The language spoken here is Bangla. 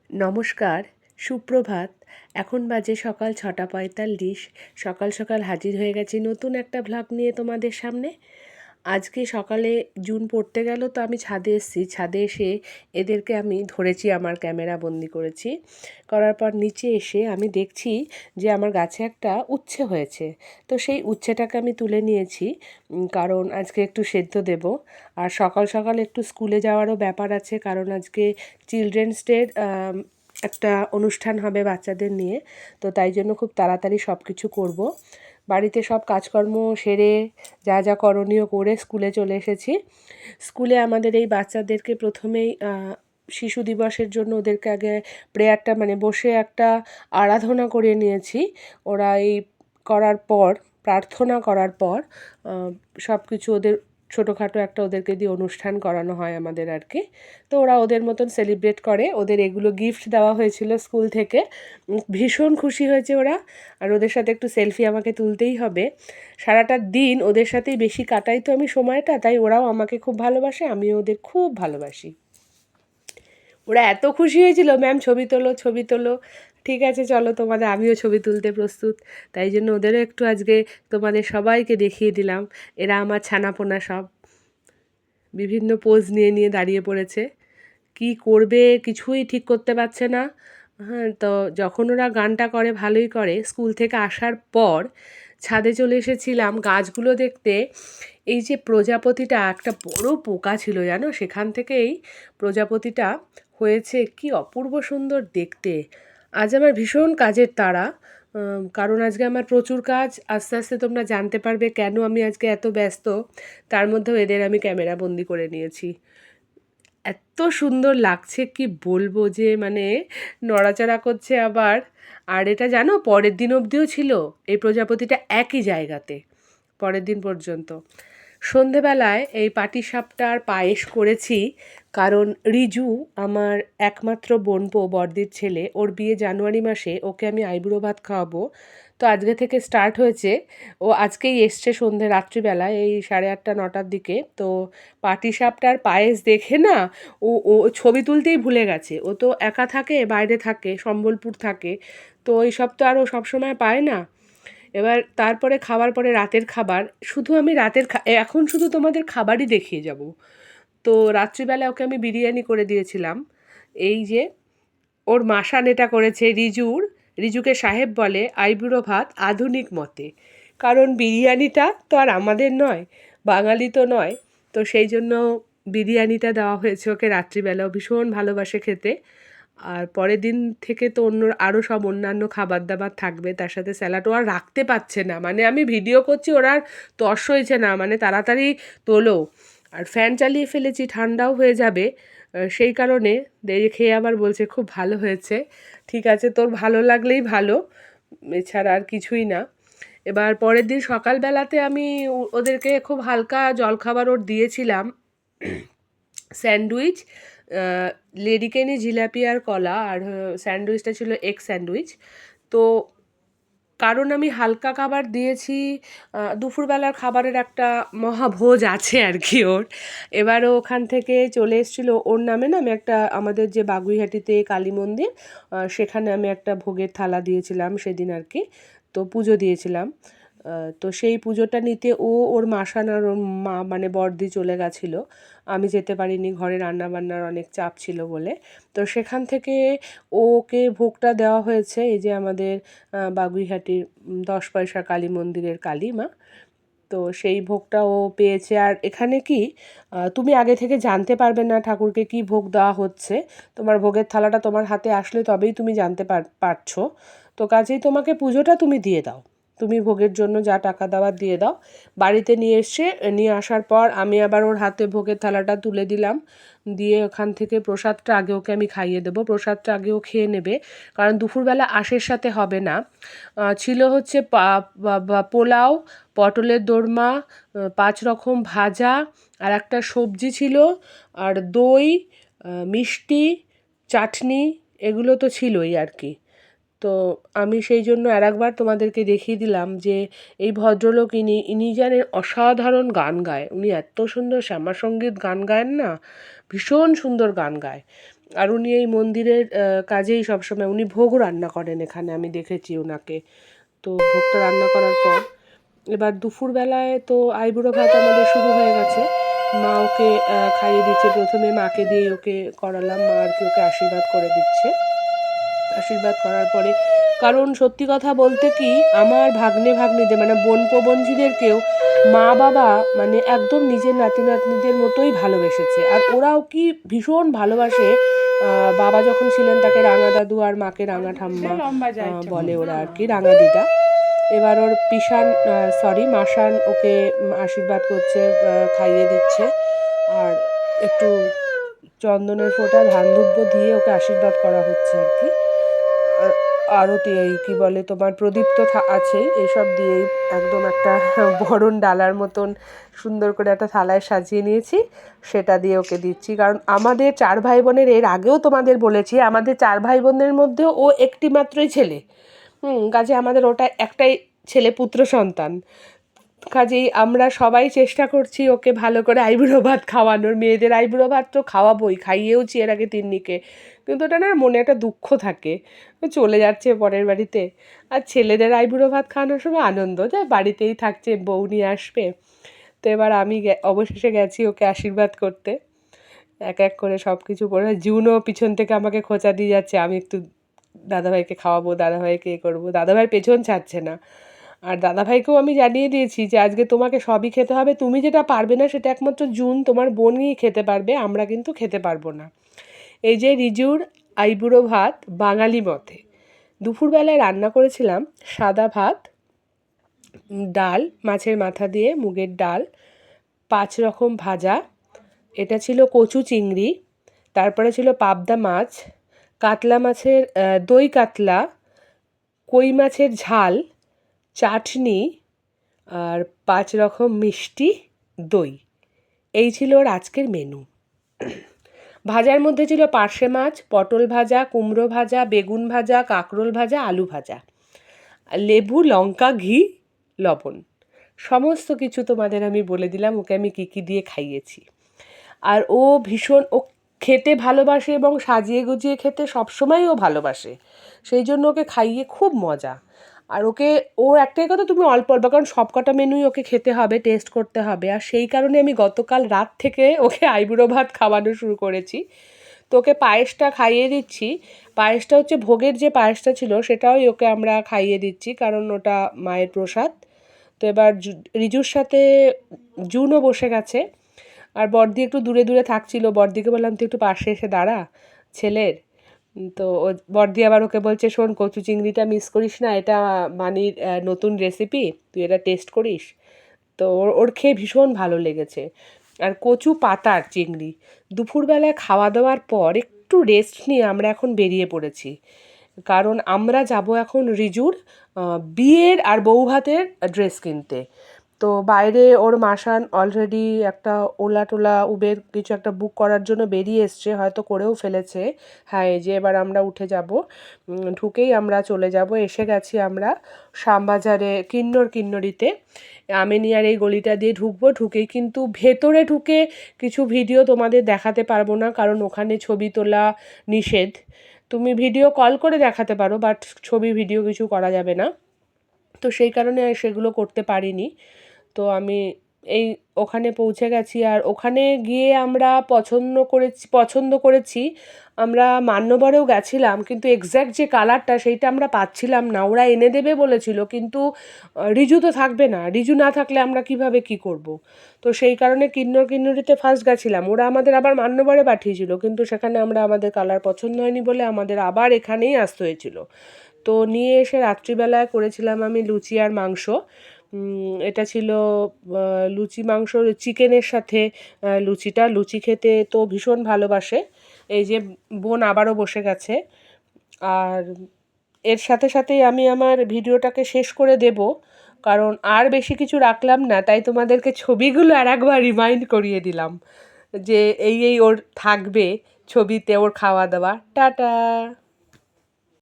নমস্কার, সুপ্রভাত। এখন বাজে সকাল ৬:৪৫। সকাল সকাল হাজির হয়ে গেছি নতুন একটা ভ্লগ নিয়ে তোমাদের সামনে। আজকে সকালে জুন পড়তে গেল, তো আমি ছাদে এসেছি। ছাদে এসে এদেরকে আমি ধরেছি, আমার ক্যামেরা বন্দি করেছি। করার পর নিচে এসে আমি দেখছি যে আমার গাছে একটা উচ্ছে হয়েছে। তো সেই উচ্ছেটাকে আমি তুলে নিয়েছি, কারণ আজকে একটু সেদ্ধ দেব। আর সকাল সকাল একটু স্কুলে যাওয়ারও ব্যাপার আছে, কারণ আজকে চিলড্রেন্স ডের একটা অনুষ্ঠান হবে বাচ্চাদের নিয়ে। তো তাই জন্য খুব তাড়াতাড়ি সব কিছু করব। বাড়িতে সব কাজকর্ম সেরে যা যা করণীয় করে স্কুলে চলে এসেছি। স্কুলে আমাদের এই বাচ্চাদেরকে প্রথমেই শিশু দিবসের জন্য ওদেরকে আগে প্রেয়ারটা মানে বসে একটা আরাধনা করে নিয়েছি। ওরা এই করার পর, প্রার্থনা করার পর সব কিছু ওদের ছোটোখাটো একটা ওদেরকে দিয়ে অনুষ্ঠান করানো হয় আমাদের আর কি। তো ওরা ওদের মতন সেলিব্রেট করে। ওদের এগুলো গিফট দেওয়া হয়েছিল স্কুল থেকে। ভীষণ খুশি হয়েছে ওরা। আর ওদের সাথে একটু সেলফি আমাকে তুলতেই হবে। সারাটা দিন ওদের সাথেই বেশি কাটাই তো আমি সময়টা, তাই ওরাও আমাকে খুব ভালোবাসে, আমিও ওদের খুব ভালোবাসি। ওরা এত খুশি হয়েছিল, ম্যাম ছবি তোলো ছবি তোলো। ঠিক আছে, চলো তোমাদের, আমিও ছবি তুলতে প্রস্তুত। তাই জন্য ওদেরও একটু আজকে তোমাদের সবাইকে দেখিয়ে দিলাম। এরা আমার ছানাপোনা সব বিভিন্ন পোজ নিয়ে নিয়ে দাঁড়িয়ে পড়েছে। কি করবে কিছুই ঠিক করতে পারছে না। হ্যাঁ, তো যখন ওরা গানটা করে ভালোই করে। স্কুল থেকে আসার পর ছাদে চলে এসেছিলাম গাছগুলো দেখতে। এই যে প্রজাপতিটা, একটা বড় পোকা ছিল জানো, সেখান থেকেই প্রজাপতিটা হয়েছে। কি অপূর্ব সুন্দর দেখতে। আজ আমার ভীষণ কাজের তাড়া, কারণ আজকে আমার প্রচুর কাজ। আস্তে আস্তে তোমরা জানতে পারবে কেন আমি আজকে এত ব্যস্ত। তার মধ্যেও এদের আমি ক্যামেরা বন্দি করে নিয়েছি। এত সুন্দর লাগছে কি বলবো, যে মানে নড়াচড়া করছে আবার। আর এটা জানো, পরের দিন অবধিও ছিল এই প্রজাপতিটা একই জায়গাতে, পরের দিন পর্যন্ত। সন্ধেবেলায় এই পাটিসাপটার পায়েস করেছি, কারণ রিজু আমার একমাত্র বোনপো, বড়দির ছেলে, ওর বিয়ে জানুয়ারি মাসে। ওকে আমি আইবুড়ো ভাত খাওয়াবো। তো আজকে থেকে স্টার্ট হয়েছে। ও আজকেই এসছে সন্ধে রাত্রিবেলায়, এই 8:30-9টার দিকে। তো পাটিসাপটার পায়েস দেখে না, ও ও ছবি তুলতেই ভুলে গেছে। ও তো একা থাকে, বাইরে থাকে, সম্বলপুর থাকে। তো এইসব তো আর ও সবসময় পায় না। এবার তারপরে খাওয়ার পরে রাতের খাবার, শুধু আমি এখন শুধু তোমাদের খাবারই দেখিয়ে যাব। তো রাত্রিবেলা ওকে আমি বিরিয়ানি করে দিয়েছিলাম। এই যে ওর মাসান এটা করেছে রিজুকে সাহেব বলে আইবুড়ো ভাত আধুনিক মতে। কারণ বিরিয়ানিটা তো আর আমাদের নয়, বাঙালি তো নয়। তো সেই জন্য বিরিয়ানিটা দেওয়া হয়েছে ওকে রাত্রিবেলাও। ভীষণ ভালোবাসে খেতে। আর পরের দিন থেকে তো আরও সব অন্যান্য খাবার দাবার থাকবে, তার সাথে স্যালাড। ও আর রাখতে পারছে না, মানে আমি ভিডিও করছি, ওরা আর তর্স হয়েছে না, মানে তাড়াতাড়ি তোলো। আর ফ্যান চালিয়ে ফেলেছি, ঠান্ডাও হয়ে যাবে। সেই কারণে দেখে আবার বলছে খুব ভালো হয়েছে। ঠিক আছে, তোর ভালো লাগলেই ভালো, এছাড়া আর কিছুই না। এবার পরের দিন সকালবেলাতে আমি ওদেরকে খুব হালকা জলখাবার ওর দিয়েছিলাম, স্যান্ডউইচ, লেডিকেনি জিলাপি আর কলা। আর স্যান্ডউইচটা ছিল এগ স্যান্ডউইচ। তো কারণ আমি হালকা খাবার দিয়েছি, দুপুরবেলার খাবারের একটা মহাভোজ আছে আর কি ওর। এবারও ওখান থেকে চলে এসেছিলো। ওর নামে না আমি একটা, আমাদের যে বাগুইহাটিতে কালী মন্দির, সেখানে আমি একটা ভোগের থালা দিয়েছিলাম সেদিন আর কি। তো পুজো দিয়েছিলাম। তো সেই পুজোটা নিতে ওর মাসান আর ওর মা মানে বড়দি চলে গেছিলো। আমি যেতে পারিনি, ঘরে রান্নাবান্নার অনেক চাপ ছিল বলে। তো সেখান থেকে ওকে ভোগটা দেওয়া হয়েছে, এই যে আমাদের বাগুইহাটির 10 পয়সা কালী মন্দিরের কালী মা। তো সেই ভোগটা ও পেয়েছে। আর এখানে কি তুমি আগে থেকে জানতে পারবে না ঠাকুরকে কি ভোগ দেওয়া হচ্ছে। তোমার ভোগের থালাটা তোমার হাতে আসলে তবেই তুমি জানতে পারছো। তো কাজেই তোমাকে পুজোটা তুমি দিয়ে দাও, তুমি ভোগের জন্য যা টাকা দেওয়ার দিয়ে দাও। বাড়িতে নিয়ে আসার পর আমি আবার ওর হাতে ভোগের থালাটা তুলে দিলাম। দিয়ে ওখান থেকে প্রসাদটা আগে ওকে আমি খাইয়ে দেবো, প্রসাদটা আগেও খেয়ে নেবে, কারণ দুপুরবেলা আশের সাথে হবে না। ছিল হচ্ছে পোলাও, পটলের দোরমা, 5 রকম ভাজা, আর একটা সবজি ছিল, আর দই, মিষ্টি, চাটনি, এগুলো তো ছিলই আর কি। তো আমি সেই জন্য আরেকবার তোমাদেরকে দেখিয়ে দিলাম যে এই ভদ্রলোক, ইনি জানেন অসাধারণ গান গায়। উনি এত সুন্দর শ্যামাসঙ্গীত গান গায়েন না, ভীষণ সুন্দর গান গায়। আর উনি এই মন্দিরের কাজেই সবসময় উনি ভোগ রান্না করেন এখানে, আমি দেখেছি ওনাকে। তো ভোগটা রান্না করার পর এবার দুপুরবেলায় তো আইবুড়ো ভাত আমাদের শুরু হয়ে গেছে। মা ওকে খাইয়ে দিচ্ছে, প্রথমে মাকে দিয়ে ওকে করালাম, মা আর কি ওকে আশীর্বাদ করে দিচ্ছে। আশীর্বাদ করার পরে, কারণ সত্যি কথা বলতে কি, আমার ভাগ্নিদের মানে বোন প্রবঞ্জিদেরকেও মা বাবা মানে একদম নিজের নাতি নাতনিদের মতোই ভালোবেসেছে। আর ওরাও কি ভীষণ ভালোবাসে। বাবা যখন ছিলেন তাকে রাঙা দাদু আর মাকে রাঙা ঠাম্মা বলে ওরা আর কি, রাঙা দিদা। এবার ওর মাসান ওকে আশীর্বাদ করছে, খাইয়ে দিচ্ছে। আর একটু চন্দনের ফোঁটা ধান ধূপ দিয়ে ওকে আশীর্বাদ করা হচ্ছে আর কি। আরতি এই কী বলে তোমার প্রদীপ তো আছেই, এইসব দিয়েই একদম একটা বরণ ডালার মতন সুন্দর করে একটা থালায় সাজিয়ে নিয়েছি, সেটা দিয়ে ওকে দিচ্ছি। কারণ আমাদের 4 ভাই বোনের, এর আগেও তোমাদের বলেছি, আমাদের 4 ভাই বোনের মধ্যেও ও একটি মাত্রই ছেলে। কাজে আমাদের ওটা একটাই ছেলে, পুত্র সন্তান। কাজেই আমরা সবাই চেষ্টা করছি ওকে ভালো করে আইবুড়ো ভাত খাওয়ানোর। মেয়েদের আইবুড়ো ভাত তো খাওয়াবোই, খাইয়েওছি এর আগে তিন্নিকে, কিন্তু ওটা না মনে একটা দুঃখ থাকে, চলে যাচ্ছে পরের বাড়িতে। আর ছেলেদের আইবুড়ো ভাত খাওয়ানোর সময় আনন্দ, যা বাড়িতেই থাকছে, বউ নিয়ে আসবে। তো এবার আমি অবশেষে গেছি ওকে আশীর্বাদ করতে, এক এক করে সব কিছু করে। জুনও পিছন থেকে আমাকে খোঁচা দিয়ে যাচ্ছে, আমি একটু দাদাভাইকে খাওয়াবো, দাদাভাইকে করবো, দাদাভাইয়ের পেছন ছাড়ছে না। আর দাদাভাইকেও আমি জানিয়ে দিয়েছি যে আজকে তোমাকে সবই খেতে হবে, তুমি যেটা পারবে না সেটা একমাত্র জুন তোমার বোনই খেতে পারবে, আমরা কিন্তু খেতে পারবো না। এই যে রিজুর আইবুড়ো ভাত বাঙালি মতে। দুপুরবেলায় রান্না করেছিলাম সাদা ভাত, ডাল, মাছের মাথা দিয়ে মুগের ডাল, 5 রকম ভাজা, এটা ছিল কচু চিংড়ি, তারপরে ছিল পাবদা মাছ, কাতলা মাছের দই কাতলা, কই মাছের ঝাল, চাটনি, আর 5 রকম মিষ্টি, দই। এই ছিল ওর আজকের মেনু। ভাজার মধ্যে ছিল পার্শে মাছ, পটল ভাজা, কুমড়ো ভাজা, বেগুন ভাজা, কাঁকরোল ভাজা, আলু ভাজা, লেবু, লঙ্কা, ঘি, লবণ। সমস্ত কিছু তোমাদের আমি বলে দিলাম ওকে আমি কী কী দিয়ে খাইয়েছি। আর ও ভীষণ, ও খেতে ভালোবাসে এবং সাজিয়ে গুজিয়ে খেতে সবসময় ও ভালোবাসে, সেই জন্য ওকে খাইয়ে খুব মজা। আর ওর একটাই কথা, তুমি অল্প অল্প, কারণ সব কটা মেনুই ওকে খেতে হবে, টেস্ট করতে হবে। আর সেই কারণে আমি গতকাল রাত থেকে ওকে আইবুড়ো ভাত খাওয়ানো শুরু করেছি। তো ওকে পায়েসটা খাইয়ে দিচ্ছি। পায়েসটা হচ্ছে ভোগের যে পায়েসটা ছিল সেটাই ওকে আমরা খাইয়ে দিচ্ছি, কারণ ওটা মায়ের প্রসাদ। তো এবার রিজুর সাথে জুনও বসে গেছে। আর বড়দি একটু দূরে দূরে থাকছিল, বড়দিকে বললাম তুই একটু পাশে এসে দাঁড়া ছেলের। তো বড়দি আবার ওকে বলছে, শোন কচু চিংড়িটা মিস করিস না, এটা মানির নতুন রেসিপি, তুই এটা টেস্ট করিস। তো ওর খেয়ে ভীষণ ভালো লেগেছে। আর কচু পাতার চিংড়ি। দুপুরবেলায় খাওয়া দাওয়ার পর একটু রেস্ট নিয়ে আমরা এখন বেরিয়ে পড়েছি, কারণ আমরা যাব এখন রিজুর বিয়ের আর বউ ভাতের ড্রেস কিনতে। তো বাইরে ওর মাসান অলরেডি একটা ওলা টোলা উবের কিছু একটা বুক করার জন্য বেরিয়ে এসছে, হয়তো করেও ফেলেছে। হ্যাঁ, এই যে এবার আমরা উঠে যাব, ঢুকেই আমরা চলে যাব। এসে গেছি আমরা শ্যামবাজারে কিন্নরিতে, আমেনিয়ার এই গলিটা দিয়ে ঢুকবো। ঢুকেই কিন্তু ভেতরে ঢুকে কিছু ভিডিও তোমাদের দেখাতে পারবো না, কারণ ওখানে ছবি তোলা নিষেধ। তুমি ভিডিও কল করে দেখাতে পারো, বাট ছবি ভিডিও কিছু করা যাবে না। তো সেই কারণে সেগুলো করতে পারিনি। তো আমি এই ওখানে পৌঁছে গেছি। আর ওখানে গিয়ে আমরা পছন্দ করেছি। আমরা মান্যবরেও গেছিলাম, কিন্তু এক্স্যাক্ট যে কালারটা সেইটা আমরা পাচ্ছিলাম না। ওরা এনে দেবে বলেছিল, কিন্তু রিজু তো থাকবে না, রিজু না থাকলে আমরা কিভাবে কি করব। তো সেই কারণে কিন্নরিতে ফার্স্ট গেছিলাম, ওরা আমাদের আবার মান্যবরে পাঠিয়েছিল, কিন্তু সেখানে আমাদের কালার পছন্দ হয়নি বলে আমাদের আবার এখানেই আসতে হয়েছিল। তো নিয়ে এসে রাত্রিবেলায় করেছিলাম আমি লুচি আর মাংস। এটা ছিল লুচি মাংস চিকেনের সাথে। লুচি খেতে তো ভীষণ ভালোবাসে। এই যে বোন আবারও বসে গেছে। আর এর সাথে সাথেই আমি আমার ভিডিওটাকে শেষ করে দেব, কারণ আর বেশি কিছু রাখলাম না, তাই তোমাদেরকে ছবিগুলো আর একবার রিমাইন্ড করিয়ে দিলাম যে এই ওর থাকবে ছবিতে, ওর খাওয়া দাওয়া। টাটা।